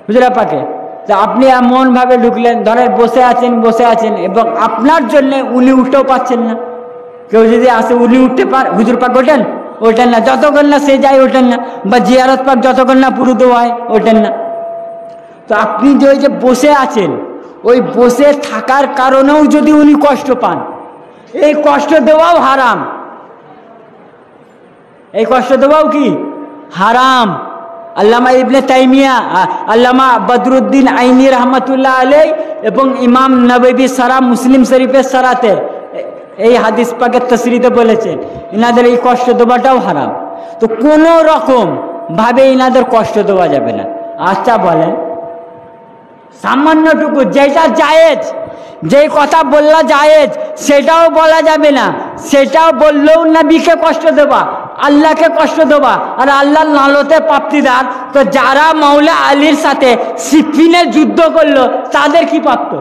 A: হুজুরা পাকে, তা আপনি এমন ভাবে ঢুকলেন, ধরেন বসে আছেন এবং আপনার জন্য উনি উঠতেও পাচ্ছেন না। কেউ যদি আসে উনি উঠতে হুজুর পাক ওঠেন না, যতক্ষণ না সে যায় ওঠেন না, বা জিয়ারত পাক যতক্ষণ না পুরো দেওয়া হয় ওঠেন না। তো আপনি যে ওই যে বসে আছেন, ওই বসে থাকার কারণেও যদি উনি কষ্ট পান, এই কষ্ট দেওয়াও হারাম, এই কষ্ট দেওয়াও কি হারাম। আল্লামা ইবনে তাইমিয়া, আল্লামা বদরুদ্দিন আইনি রহমতুল্লাহ আলাই এবং ইমাম নববী সারা মুসলিম শরীফের সারাতে এই হাদিস পাকের তসরিতে বলেছেন ইনাদের এই কষ্ট দেওয়াটাও হারাম। তো কোনো রকম ভাবে ইনাদের কষ্ট দেওয়া যাবে না। আচ্ছা বলেন, সামান্যটুকু যেটা জায়েজ, যেই কথা বললা জায়েজ সেটাও বলা যাবে না, সেটাও বললেও নবীকে কষ্ট দেবা, আল্লাহকে কষ্ট দেবা, আর আল্লাহর লালতে প্রাপ্তিদার। তো যারা মাওলা আলীর সাথে সিফিনে যুদ্ধ করলো তাদের কি প্রাপ্ত,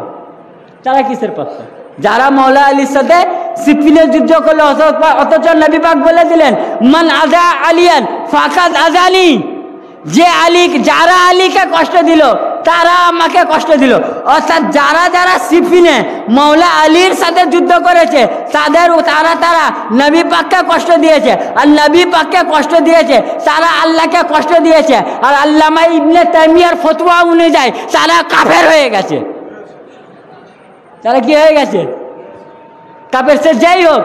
A: তারা কিসের প্রাপ্ত? যারা মাওলা আলীর সাথে সিফিনে যুদ্ধ করলো, অথচ নবী পাক বলে দিলেন মান আযা আলিয়ান ফাকাদ আযানি, যে আলী, যারা আলীকে কষ্ট দিল তারা আমাকে কষ্ট দিল। অর্থাৎ যারা যারা সিফিনে মাওলা আলীর সাথে যুদ্ধ করেছে তারা নবী পাককে কষ্ট দিয়েছে, আর নবী পাককে কষ্ট দিয়েছে তারা আল্লাহকে কষ্ট দিয়েছে। আর আল্লামা ইবনে তাইমিয়ার ফতোয়া অনুযায়ী তারা কাফের হয়ে গেছে। তারা কি হয়ে গেছে? কাফের। সে যেই হোক,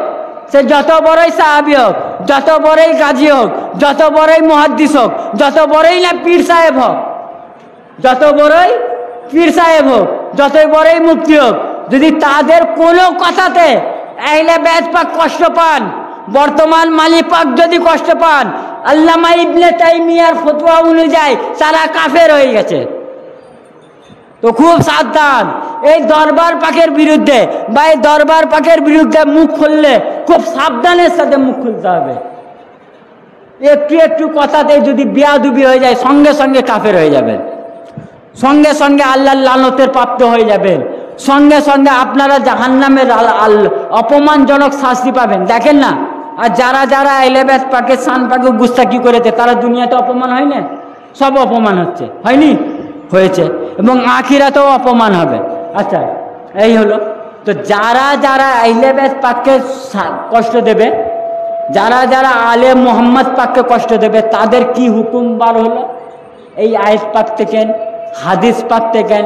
A: সে যত বড়ই সাহাবী হোক, যত বড়ই গাজী হোক, যত বড়ই মুহাদ্দিস হোক, যত বড়ই না পীর সাহেব হোক, যত বড়ই পীর সাহেব হোক, যতই বড়ই মুফতি হোক, যদি তাদের কোনো কথাতে আহলে বাইত পাক কষ্ট পান, বর্তমান মালিক পাক যদি কষ্ট পান, আল্লামা ইবনে তাইমিয়ার ফতোয়া অনুযায়ী তারা কাফের হয়ে গেছে। তো খুব সাবধান এই দরবার পাকের বিরুদ্ধে বা এই দরবার পাকের বিরুদ্ধে মুখ খুললে খুব সাবধানের সাথে মুখ খুলতে হবে। একটু একটু কথাতে যদি বেয়াদবি হয়ে যায় সঙ্গে সঙ্গে কাফের হয়ে যাবেন, সঙ্গে সঙ্গে আল্লাহর লানতের প্রাপ্ত হয়ে যাবেন, সঙ্গে সঙ্গে আপনারা জাহান্নামের অপমানজনক শাস্তি পাবেন। দেখেন না, আর যারা যারা আহলে বাইত পাকের শান পাকে গুস্তাখি করেছে তারা দুনিয়াতে অপমান হয় না? সব অপমান হচ্ছে, হয়নি? হয়েছে, এবং আখিরাতেও অপমান হবে। আচ্ছা, এই হলো। তো যারা যারা আহলে বাইত পাককে কষ্ট দেবে, যারা যারা আলে মোহাম্মদ পাককে কষ্ট দেবে, তাদের কি হুকুম বার হলো? এই আয়াত পাক থেকে, হাদিস পাক থেকে,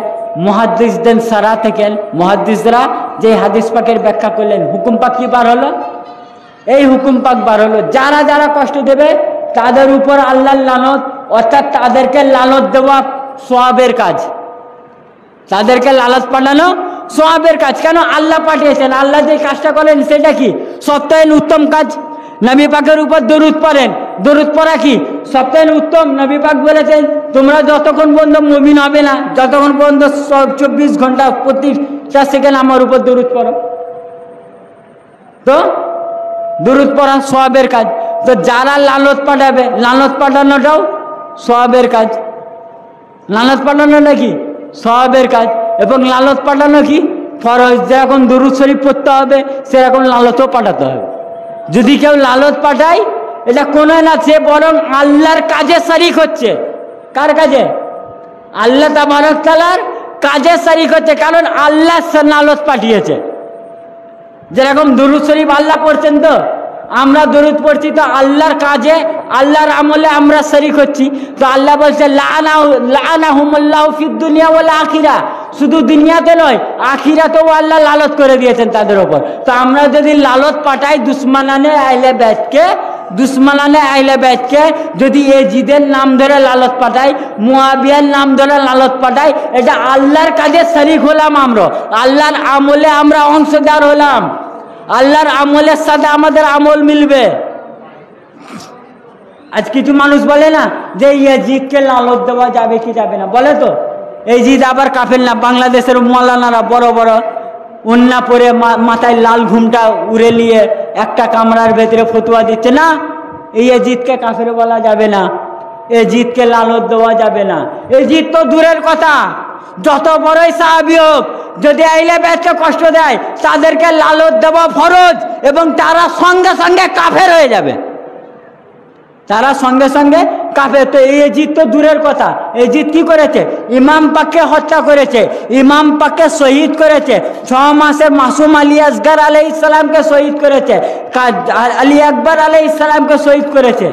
A: মুহাদ্দিসদের সারা থেকে, মুহাদ্দিসরা যে হাদিস পাকের ব্যাখ্যা করলেন, হুকুম পাক কি বার হলো? এই হুকুম পাক বার হলো, যারা যারা কষ্ট দেবে তাদের উপর আল্লাহর লানত, অর্থাৎ তাদেরকে লানত দেওয়া সওয়াবের কাজ, তাদেরকে লালত পাঠানো সওয়াবের কাজ। কেন? আল্লাহ পাঠিয়েছেন, আল্লাহ যে কাজটা করেন সেটা কি? সবচেয়ে উত্তম কাজ। নবী পাকের উপর দরুদ পড়েন, দরুদ পড়া কি সবচেয়ে উত্তম? নবী পাক বলেছেন তোমরা যতক্ষণ পর্যন্ত মুমিন হবে না, যতক্ষণ পর্যন্ত 24 ঘন্টা প্রতিটা সেকেন্ড আমার উপর দরুদ পড়ো। তো দরুদ পড়া সওয়াবের কাজ। তো যারা লানত পাঠাবে, লানত পাঠানোটাও সওয়াবের কাজ। লানত পাঠানোটা কি? সওয়াবের কাজ। এবং লানত পাঠানো কি? ফরজ। যেরকম দরুদ শরীফ পড়তে হবে সেরকম লালতও পাঠাতে হবে। যদি কেউ লালত পাঠায় এটা কোনো না, সে বরং আল্লাহর কাজে শরীক হচ্ছে। কার কাজে? আল্লাহ তাবারক তাআলার কাজে শরীক হচ্ছে, কারণ আল্লাহ লালত পাঠিয়েছে। যেরকম দরুদ শরীফ আল্লাহ পড়ছেন, তো আমরা দরুদ পড়ছি, তো আল্লাহর কাজে আল্লাহর আমলে আমরা শরীক হচ্ছি। তো আল্লাহ বলছে লাআনাহুমুল্লাহু ফিদ দুনিয়া ওয়াল আখিরা, শুধু দুনিয়াতে নয় আখিরাতেও আল্লাহ লালত করে দিয়েছেন তাদের উপর। তো আমরা যদি লালত পাঠাই দুশ্মনানে আহলে বাইতকে, দুশ্মনানে আহলে বাইতকে যদি ইয়াজিদের নাম ধরে লালত পাঠাই, মুয়াবিয়ার নাম ধরে লালত পাঠাই, এটা আল্লাহর কাজে শরীক হলাম আমরা, আল্লাহর আমলে আমরা অংশীদার হলাম, আল্লাহর আমলের সাথে আমাদের আমল মিলবে। আজ কিছু মানুষ বলে না যে ইয়াজিদকে লালত দেওয়া যাবে কি যাবে না, বলে তো ইয়াজিদ আবার কাফের না। বাংলাদেশের মৌলানারা বড় বড় উন্না পরে মাথায় লাল ঘুমটা উড়ে নিয়ে একটা কামরার ভেতরে ফতোয়া দিচ্ছে, না ইয়াজিদকে কাফের বলা যাবে না, ইয়াজিদকে লালত দেওয়া যাবে না। ইয়াজিদ তো দূরের কথা, যত বড়ই সাহাবী হোক, যদি আহলে বাইতকে কষ্ট দেয় তাদেরকে লালত দেওয়া ফরজ, এবং তারা সঙ্গে সঙ্গে কাফের হয়ে যাবে, তারা সঙ্গে সঙ্গে কাফের। তো ইয়াজিদ তো দূরের কথা, ইয়াজিদ কি করেছে? ইমাম পাককে হত্যা করেছে, ইমাম পাককে শহীদ করেছে, 6 মাসের মাসুম আলী আসগর আলাইহিস সালামকে শহীদ করেছে, আলী আকবর আলাইহিস সালামকে শহীদ করেছে।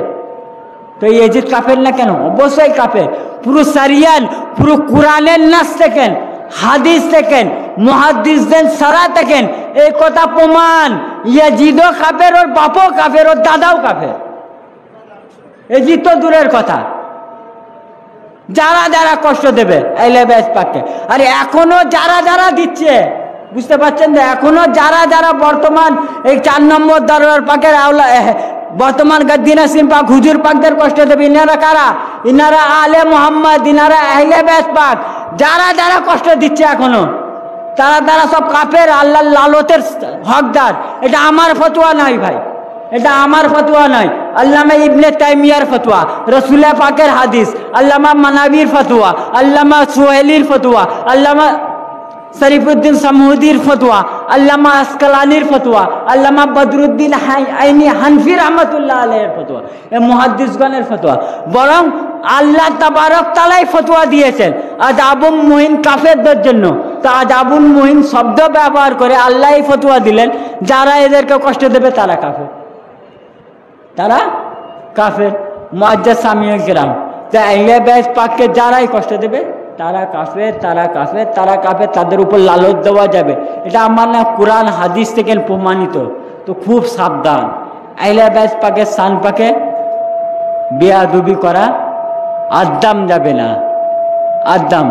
A: তো ইয়াজিদ কাফের না কেন? অবশ্যই কাফের। পুরো শরিয়াত, পুরো কোরআনের নাস থেকে, হাদিস থেকে, মুহাদ্দিসদের সারা থেকে এই কথা প্রমাণ, ইয়াজিদও কাফের, ওর বাপও কাফের, ওর দাদাও কাফের। ইয়াজিদ তো দূরের কথা, যারা যারা কষ্ট দেবে আহলে বাইত পাককে, আর এখনো যারা যারা দিচ্ছে, বুঝতে পারছেন তো, এখনো যারা যারা বর্তমান এই 4 নম্বর দরবার পাকের আওলা, বর্তমান গদ্দিনাসিম পাক হুজুর পাকদের কষ্ট দেবে, ইনারা কারা? ইনারা আলে মোহাম্মদ, ইনারা আহলে বাইত পাক। যারা যারা কষ্ট দিচ্ছে এখনো, তারা তারা সব কাফের, আল্লাহর লালতের হকদার। এটা আমার ফতোয়া নয় ভাই, এটা আমার ফতোয়া নয়, আল্লামা ইবনে তাইমিয়ার ফতোয়া, রাসূল পাকের হাদিস, আল্লামা মানাবির ফতোয়া, আল্লামা সুহেলির ফতোয়া, আল্লামা শরীফুদ্দিন সামুদির ফতোয়া, আল্লামা আসকালানির ফতোয়া, আল্লামা বদরুদ্দিন আইনি হানফি রহমাতুল্লাহ আলাইহির ফতোয়া, এই মুহাদ্দিসগণের ফতোয়া। বরং আল্লাহ তাবারক তাআলাই ফতোয়া দিয়েছেন আযাবুন মুহিন কাফেরদের জন্য। তো আযাবুন মুহিন শব্দ ব্যবহার করে আল্লাহই ফতোয়া দিলেন, যারা এদেরকে কষ্ট দেবে তারা কাফের, তারা কাফের। মুআজ্জাজ সামিউল কিরাম, তো আহলে বাইত পাককে যারাই কষ্ট দেবে তারা কাফের, তারা কাফের, তারা কাফের, তাদের উপর লালত দেওয়া যাবে। এটা আমার না কোরআন হাদিস থেকে প্রমাণিত। তো খুব সাবধান, আহলে বাইত পাকের শান পাকে বেয়াদবি করা আদ্দাম যাবে না, আদ্দাম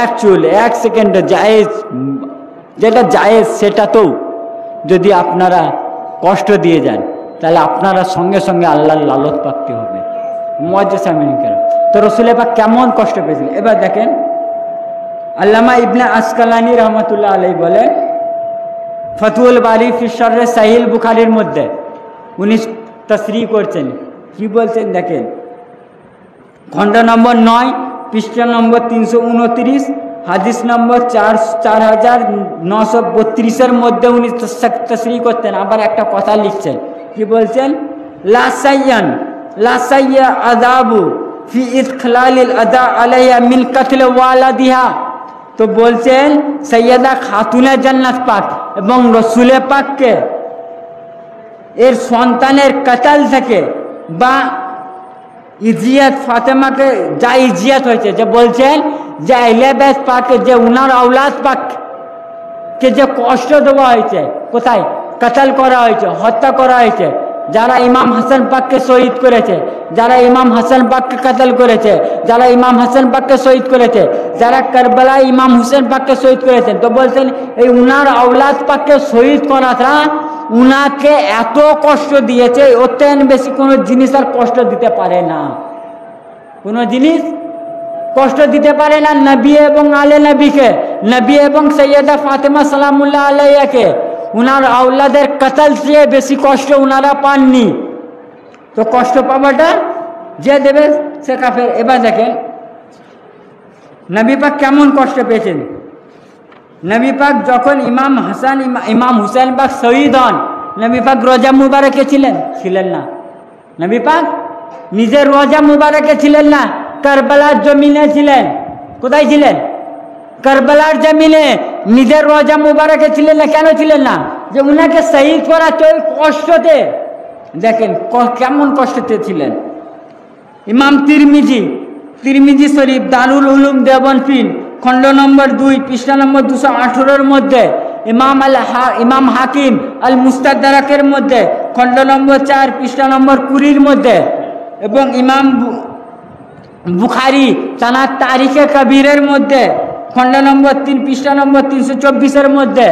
A: এক চুল 1 সেকেন্ড জায়েজ, যেটা জায়েজ সেটাতেও যদি আপনারা কষ্ট দিয়ে যান তাহলে আপনারা সঙ্গে সঙ্গে আল্লাহর লালত প্রাপ্তি হবে। মুআজ্জাজ সামিউল কিরাম, তো রাসূল পাক কেমন কষ্ট পেয়েছিলেন এবার দেখেন। আল্লামা ইবনে আসকালানি রহমতুল্লাহ আলাইহি বলেন ফতুল বারি ফি শরহ সহিহ বুখারীর মধ্যে উনি তাসরিহ করছেন, কি বলছেন দেখেন, খণ্ড নম্বর 9 পৃষ্ঠা নম্বর 329 হাদিস নম্বর 4932 মধ্যে উনি তাসরিহ করতেন। আবার একটা কথা লিখছেন, কি বলছেন, লা সাইয়া আযাবু ফি ইদখলালিল আদা আলাইহা মিন কাতল ওয়ালাদিহা। তো বলছেন সৈয়দা খাতুনে জান্নাত পাক এবং রসুলে পাককে এর সন্তানের কাতাল থেকে বা ইজিয়াত ফাতেমাকে যা ইজিয়াত হয়েছে, যে বলছেন যে আহলে বাইত পাকে যে উনার আওলাদ পাককে যে কষ্ট দেওয়া হয়েছে, কোথায় কাতাল করা হয়েছে, হত্যা করা হয়েছে, যারা ইমাম হাসান পাককে শহীদ করেছে, যারা ইমাম হাসান পাককে কাতাল করেছে, যারা ইমাম হাসান পাককে শহীদ করেছে, যারা কারবালা ইমাম হুসেন পাককে শহীদ করেছেন, তো বলছেন এই উনার আওলাদ পাককে শহীদ করাটা উনাকে এত কষ্ট দিয়েছে, অত্যন্ত বেশি কোনো জিনিস আর কষ্ট দিতে পারে না, কোনো জিনিস কষ্ট দিতে পারে না নবী এবং আলে নবীকে, নবী এবং সৈয়দা ফাতেমা সালামুল্লাহ আলাইহাকে উনার আওলাদের কাতাল চেয়ে বেশি কষ্ট উনারা পাননি। তো কষ্ট পাওয়াটা যে দেবে সে কাফের। এবার দেখেন নবী পাক কেমন কষ্ট পেয়েছেন। নবী পাক যখন ইমাম হাসান ইমাম হুসেন পাক শহীদ হন, নবী পাক রোজা মুবারকে ছিলেন? ছিলেন না। নবী পাক নিজের রোজা মুবারকে ছিলেন না, কারবালার জমিনে ছিলেন। কোথায় ছিলেন? কারবালার জমিনে নিজের রোজা মুবারকে ছিলেন না। কেন ছিলেন না? যে উনাকে শহীদ করা তো কষ্টতে, দেখেন কেমন কষ্টতে ছিলেন। ইমাম তিরমিজি শরীফ দারুল উলুম দেওবন্দ খণ্ড নম্বর 2 পৃষ্ঠা নম্বর 218 মধ্যে, ইমাম হাকিম আল মুস্তাদরাকের মধ্যে খণ্ড নম্বর 4 পৃষ্ঠা নম্বর 20 মধ্যে, এবং ইমাম বুখারী তানার তারিখে কবিরের মধ্যে খণ্ড নম্বর 3 পৃষ্ঠা নম্বর 324 মধ্যে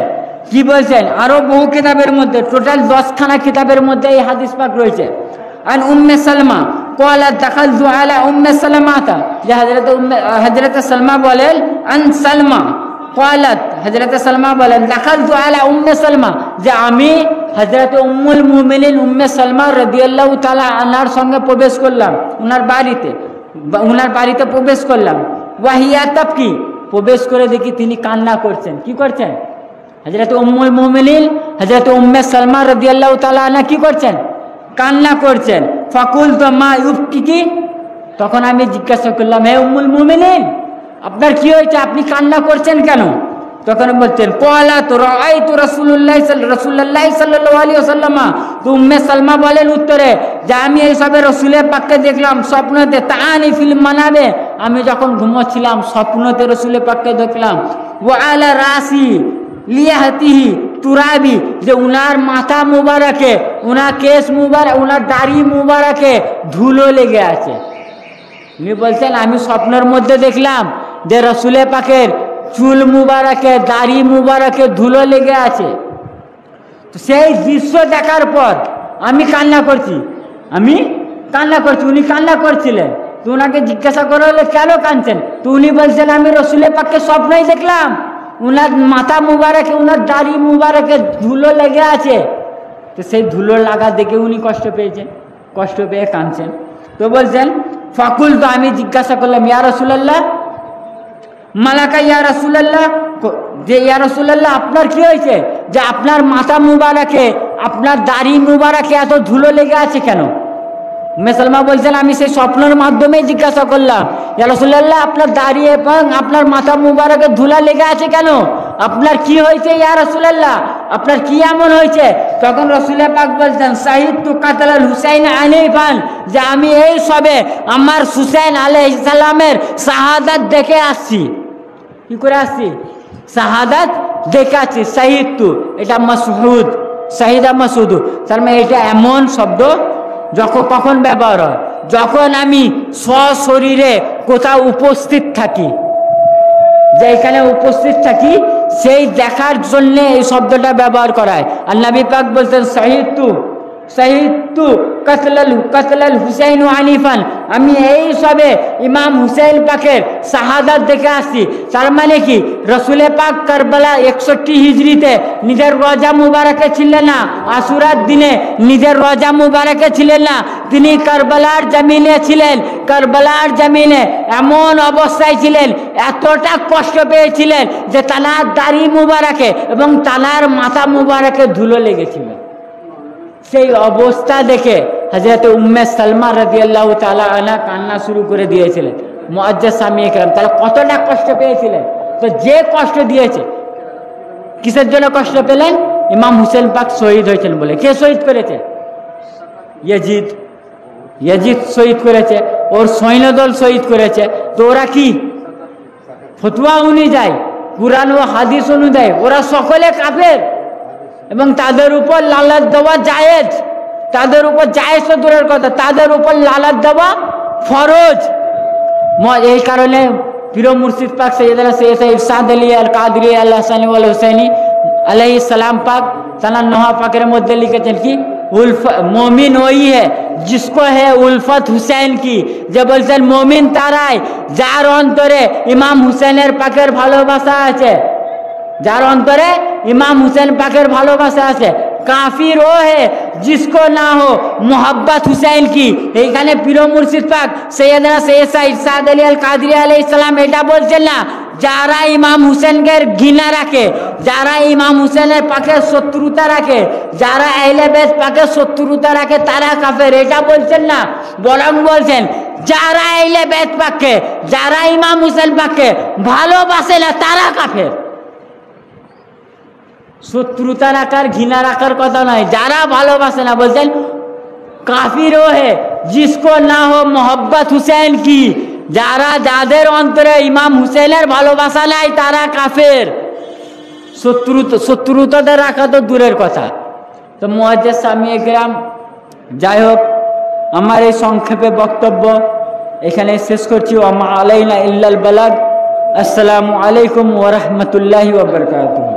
A: কি বলছেন, আরো বহু কিতাবের মধ্যে, টোটাল 10খানা কিতাবের মধ্যে এই হাদিস পাক রয়েছে। আন উম্মে সালমা قالت دخلت على ام سلمة, যে হযরত সালমা বলেন, আন সালমা قالت হযরত সালমা বলেন دخلت على ام سلمة, যে আমি হযরত উম্মুল মুমিনিন উম্মে সালমা রাদিয়াল্লাহু তাআলা আনহার সঙ্গে প্রবেশ করলাম, উনার বাড়িতে প্রবেশ করলাম। ওয়াহিয়া তাবকি, প্রবেশ করে দেখি তিনি কান্না করছেন। কি করছেন? হযরত উম্মুল মুমিনিন হযরত উম্মে সালমা রাদিয়াল্লাহু তাআলা আনহা কি করছেন? কান্না করছেন। ফাকুলতু মা ইউবকিকি, তখন আমি জিজ্ঞাসা করলাম, হে উম্মুল মুমিনিন আপনার কি হয়েছে, আপনি কান্না করছেন কেন? তখন বলছেন ক্বালাত রাআইতু রাসূলুল্লাহ সাল্লাল্লাহু আলাইহি ওয়াসাল্লাম। তো উম্মে সালমা বলেন উত্তরে যে আমি এই সবে রাসূলের পাককে দেখলাম স্বপ্নতে, তাআনি ফিল মানাবে, আমি যখন ঘুমোচ্ছিলাম স্বপ্নতে রাসূলের পাককে দেখলাম। ওয়া আলা রাসি লিয়াহতিহি তুরাবি, যে উনার মাথা মুবারকে, উনার কেশ মুবারক, উনার দাড়ি মুবারকে ধুলো লেগে আছে। উনি বলছেন আমি স্বপ্নের মধ্যে দেখলাম যে রাসূলের পাকের চুল মুবারকে, দাড়ি মুবারকে ধুলো লেগে আছে। তো সেই দৃশ্য দেখার পর আমি কান্না করছি। উনি কান্না করছিলেন। তো ওনাকে জিজ্ঞাসা করা হলে কেন কাঁদছেন? তো উনি বলছেন আমি রাসূলের পাককে স্বপ্নই দেখলাম, উনার মাথা মুবারকে, উনার দাড়ি মুবারকে ধুলো লেগে আছে। তো সেই ধুলো লাগা দেখে উনি কষ্ট পেয়েছেন, কষ্ট পেয়ে কাঁদছেন। তো বলছেন ফাকুল, তো আমি জিজ্ঞাসা করলাম ইয়া রাসূলুল্লাহ মালাকা ইয়া রাসূলুল্লাহ, যে ইয়া রাসূলুল্লাহ আপনার কি হয়েছে যে আপনার মাথা মুবারকে, আপনার দাড়ি মুবারকে এত ধুলো লেগে আছে কেন? উম্মে সালমা বলছেন আমি সেই স্বপ্নের মাধ্যমে জিজ্ঞাসা করলাম ইয়া রাসূলুল্লাহ আপনার দাড়ি এবং আপনার মাথা মুবারকে ধুলা লেগে আছে কেন? আপনার কি হয়েছে ইয়া রাসূলুল্লাহ, আপনার কি এমন হয়েছে? তখন রাসূল পাক বলছেন শাহিদতু কাতলাল হুসাইন আনিফান, যে আমি এই সবে আমার হুসাইন আলাইহিস সালামের শাহাদাত দেখে আসছি। কি করে আসছি? শাহাদাত দেখে আসছি। শাহিদতু এটা মাসউদ, শাহিদা মাসউদ, তার মানে এটা এমন শব্দ কখন ব্যবহার হয়? যখন আমি সশরীরে কোথাও উপস্থিত থাকি, যেখানে উপস্থিত থাকি সেই দেখার জন্য এই শব্দটা ব্যবহার করা হয়। আর নবী পাক বলতেন শাহিদতু, শাহিদতু কাতলাল হুসাইন হানিফান, আমি এই সবে ইমাম হুসাইন পাকের শাহাদাত দেখে আসছি। তার মানে কি রসুলে পাক কারবালা 61 হিজরিতে নিজের রোজা মুবারকে ছিলেন না, আশুরার দিনে নিজের রোজা মুবারকে ছিলেন না, তিনি কারবালার জমিনে ছিলেন। কারবালার জমিনে এমন অবস্থায় ছিলেন, এতটা কষ্ট পেয়েছিলেন যে তানার দাড়ি মুবারকে এবং তানার মাথা মুবারকে ধুলো লেগেছিল। সেই অবস্থা দেখে হযরত উম্মে সালমা রাদিয়াল্লাহু তাআলা আনহা কান্না শুরু করে দিয়েছিলেন। মুআজ্জাজ সামিয়ে কেরাম, তারা কতটা কষ্ট পেয়েছিলেন। তো যে কষ্ট দিয়েছে, কিসের জন্য কষ্ট পেলেন? ইমাম হুসেন পাক শহীদ হয়েছেন বলে। কে শহীদ করেছে? ইয়াজিদ শহীদ করেছে, ওর সৈন্যদল শহীদ করেছে। তো ওরা কি ফতোয়া অনুযায়ী, কুরআন ও হাদিস অনুযায়ী ওরা সকলে কাফের এবং তাদের উপর লালাত দেওয়া জায়েজ। তাদের উপর জায়েজ তো দূরের কথা, তাদের উপর লালাত দেওয়া ফরজ। এই কারণে পীর মুর্শিদ পাক সৈয়দনা সৈয়দ ইরশাদ আলী আল কাদরি আল হাসানি ওয়াল হুসাইনি আলাইহিস সালাম পাক তানার নোহা পাকের মধ্যে লিখেছেন কি मोमिन वही है जिसको है उल्फत हुसैन की। যে বলছেন মুমিন তারাই যার অন্তরে ইমাম হুসেনের পাকের ভালোবাসা আছে, যার অন্তরে ইমাম হুসেন পাকের ভালোবাসা আছে। কাফির ও হে जिसको ना हो मोहब्बत हुसैन की। এইখানে পীর মুর্শিদ পাক সৈয়দনা সৈয়দ ইরশাদ আলী আল কাদরি আলাইহিস সালাম এটা বলছেন না, যারা ইমাম হুসেনকে ঘৃণা রাখে, যারা ইমাম হুসেনের পাকে শত্রুতা রাখে, যারা আহলে বাইত পাকে শত্রুতা রাখে তারা কাফের, এটা বলছেন না। বরং বলছেন যারা আহলে বাইত পাকে, যারা ইমাম হুসেন পাকে ভালোবাসে না তারা কাফের। শত্রুতা রাখার ঘৃণা রাখার কথা নয়, যারা ভালোবাসে না বলছেন কাফির ও হে जिसको ना हो मोहब्बत हुसैन की। যারা যাদের অন্তরে ইমাম হুসেনের ভালোবাসা নাই তারা কাফের। শত্রুতা রাখা তো দূরের কথা। তো মুআজ্জাজ সামিয়ে কেরাম, যাই হোক আমার এই সংক্ষেপে বক্তব্য এখানে শেষ করছি। ওয়া মা আলাইনা ইল্লাল বালাগ। আসসালামু আলাইকুম ওয়া রাহমাতুল্লাহি ওয়া বারাকাতুহু।